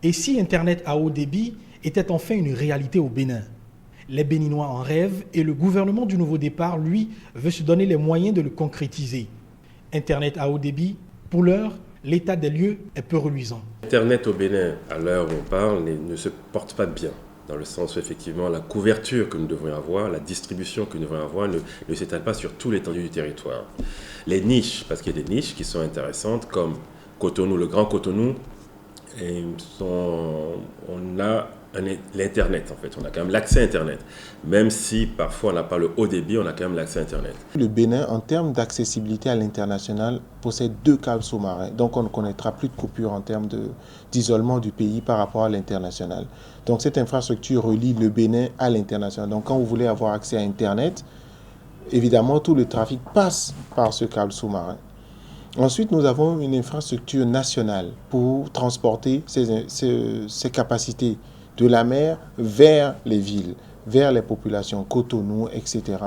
Et si Internet à haut débit était enfin une réalité au Bénin? Les Béninois en rêvent et le gouvernement du Nouveau Départ, lui, veut se donner les moyens de le concrétiser. Internet à haut débit, pour l'heure, l'état des lieux est peu reluisant. Internet au Bénin, à l'heure où on parle, ne se porte pas bien. Dans le sens où, effectivement, la couverture que nous devons avoir, la distribution que nous devons avoir ne s'étale pas sur toute l'étendue du territoire. Les niches, parce qu'il y a des niches qui sont intéressantes, comme Cotonou, le Grand Cotonou, on a l'Internet, en fait. On a quand même l'accès à Internet. Même si, parfois, on n'a pas le haut débit, on a quand même l'accès à Internet. Le Bénin, en termes d'accessibilité à l'international, possède 2 câbles sous-marins. Donc, on ne connaîtra plus de coupure en termes d'isolement du pays par rapport à l'international. Donc, cette infrastructure relie le Bénin à l'international. Donc, quand vous voulez avoir accès à Internet, évidemment, tout le trafic passe par ce câble sous-marin. Ensuite, nous avons une infrastructure nationale pour transporter ces capacités de la mer vers les villes, vers les populations, Cotonou, etc.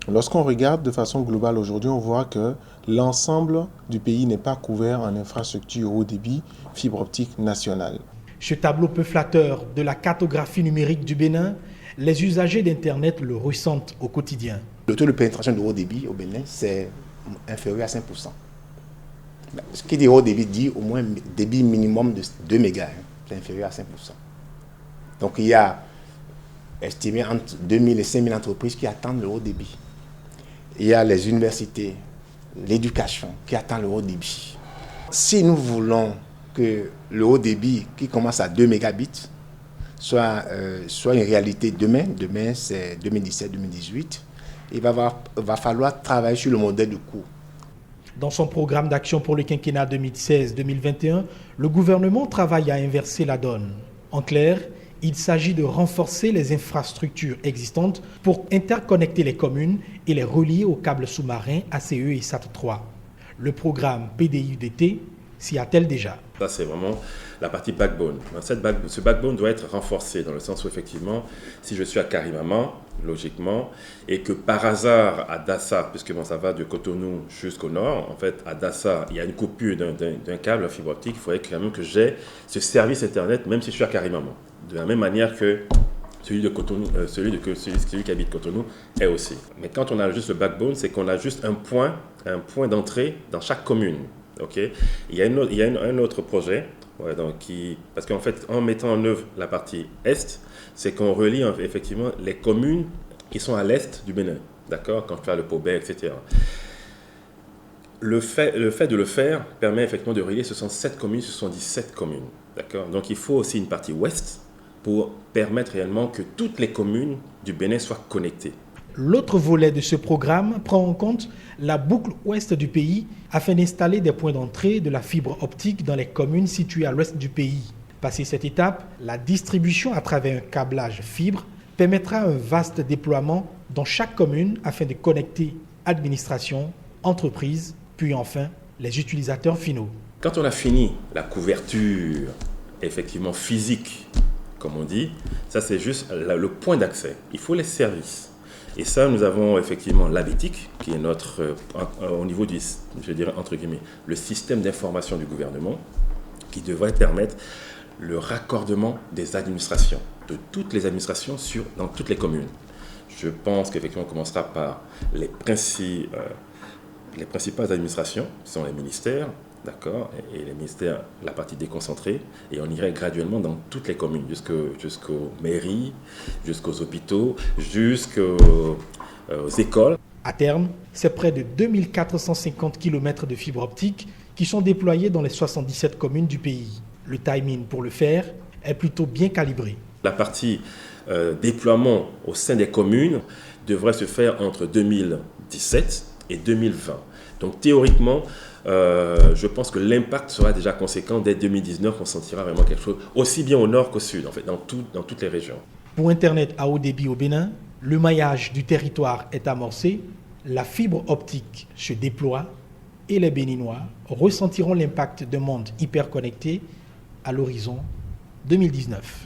Lorsqu'on regarde de façon globale aujourd'hui, on voit que l'ensemble du pays n'est pas couvert en infrastructure haut débit, fibre optique nationale. Ce tableau peu flatteur de la cartographie numérique du Bénin, les usagers d'Internet le ressentent au quotidien. Le taux de pénétration de haut débit au Bénin, c'est inférieur à 5%. Ce qui dit haut débit dit au moins débit minimum de 2 mégas, c'est inférieur à 5%. Donc il y a estimé entre 2000 et 5000 entreprises qui attendent le haut débit. Il y a les universités, l'éducation qui attendent le haut débit. Si nous voulons que le haut débit qui commence à 2 mégabits soit une réalité demain c'est 2017-2018, il va falloir travailler sur le modèle de coût. Dans son programme d'action pour le quinquennat 2016-2021, le gouvernement travaille à inverser la donne. En clair, il s'agit de renforcer les infrastructures existantes pour interconnecter les communes et les relier aux câbles sous-marins ACE et SAT3. Le programme PDI-UDT s'y attelle déjà. Ça, c'est vraiment la partie backbone. Ce backbone doit être renforcé dans le sens où, effectivement, si je suis à Karimama, logiquement, et que par hasard, à Dassa, puisque ça va de Cotonou jusqu'au nord, en fait, à Dassa, il y a une coupure d'un câble à fibre optique, il faudrait quand même que j'ai ce service Internet, même si je suis à Karimama. De la même manière que celui qui habite Cotonou est aussi. Mais quand on a juste le backbone, c'est qu'on a juste un point d'entrée dans chaque commune. Okay. Il y a un autre projet, parce qu'en fait, en mettant en œuvre la partie Est, c'est qu'on relie effectivement les communes qui sont à l'Est du Bénin, d'accord, quand tu as le Pobé, etc. Le fait de le faire permet effectivement de relier 67 communes, 77 communes, d'accord. Donc il faut aussi une partie Ouest pour permettre réellement que toutes les communes du Bénin soient connectées. L'autre volet de ce programme prend en compte la boucle ouest du pays afin d'installer des points d'entrée de la fibre optique dans les communes situées à l'ouest du pays. Passé cette étape, la distribution à travers un câblage fibre permettra un vaste déploiement dans chaque commune afin de connecter administration, entreprise, puis enfin les utilisateurs finaux. Quand on a fini la couverture effectivement physique, comme on dit, ça c'est juste le point d'accès. Il faut les services. Et ça, nous avons effectivement l'ABETIC, qui est notre, au niveau du, je dirais, entre guillemets, le système d'information du gouvernement, qui devrait permettre le raccordement des administrations, de toutes les administrations dans toutes les communes. Je pense qu'effectivement, on commencera par les principales administrations, qui sont les ministères, d'accord, et les ministères, la partie déconcentrée, et on irait graduellement dans toutes les communes, jusqu'aux mairies, jusqu'aux hôpitaux, jusqu'aux écoles. À terme, c'est près de 2450 km de fibre optique qui sont déployés dans les 77 communes du pays. Le timing pour le faire est plutôt bien calibré. La partie déploiement au sein des communes devrait se faire entre 2017 et 2020. Donc théoriquement, je pense que l'impact sera déjà conséquent. Dès 2019, on sentira vraiment quelque chose, aussi bien au nord qu'au sud, en fait, dans toutes les régions. Pour Internet à haut débit au Bénin, le maillage du territoire est amorcé, la fibre optique se déploie et les Béninois ressentiront l'impact d'un monde hyper connecté à l'horizon 2019.